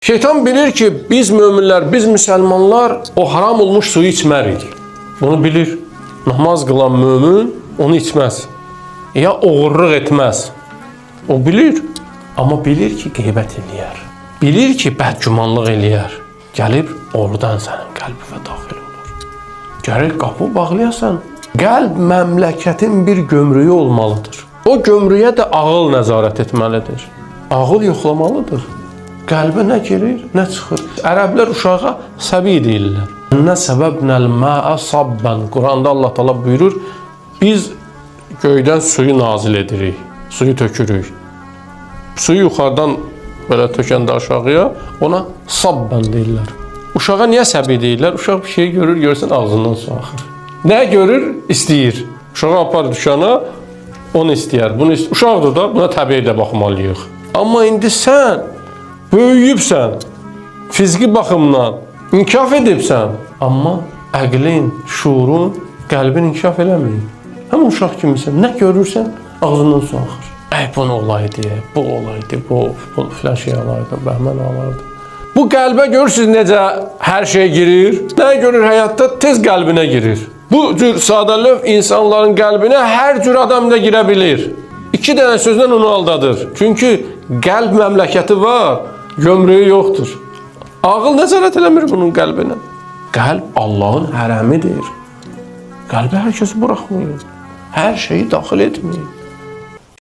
Şeytan bilir ki biz möminlər, biz müsəlmanlar o haram olmuş suyu içmərik. Bunu bilir. Namaz qılan mömin onu içməz. Ya oğurluq etməz. O bilir. Amma bilir ki qeybət eləyər. Bilir ki bədgümanlıq eləyər. Gəlib oradan sənin qəlbinə daxil olur. Gəlir qapı bağlayasan. Qəlb məmləkətin bir gömrüyü olmalıdır. O gömrüyə də ağıl nəzarət etməlidir. Ağıl yoxlamalıdır. Qəlbə nə girir, nə çıxır. Ərəblər uşağa səbi deyirlər. Nə səbəbnəl məə sabban. Quranda Allah Taala buyurur, biz göydən suyu nazil edirik, suyu tökürük. Suyu yuxarıdan belə tökəndə aşağıya ona sabban deyirlər. Uşağa niyə səbi deyirlər? Uşaq bir şey görür, görsən ağzından su axır. Nə görür? İstəyir. Uşağı apar dükana, onu istəyər. Bunu uşaqdır da, buna təbii də baxmalıyıq. Amma indi sən böyüyübsən, fiziki baxımdan inkişaf edibsən, amma əqlin, şuurun, qəlbin inkişaf eləməyib. Həm uşaq kimisən, nə görürsən, ağzından su axır. Bu olaydı, bu olaydı, bu filan şey olaydı, bəhmən olaydı. Bu qəlbə görürsünüz necə hər şey girir. Nə görür həyatda? Tez qəlbinə girir. Bu cür sadəlöv insanların qəlbinə hər cür adam da girə bilir. 2 dənə sözlə onu aldadır. Çünki qəlb məmləkəti var, gömrüyü yoxdur. Ağıl nəzarət eləmir bunun qəlbinə. Qəlb Allahın hərəmidir. Qəlbə hər kəsi buraxmayın. Hər şeyi daxil etməyin.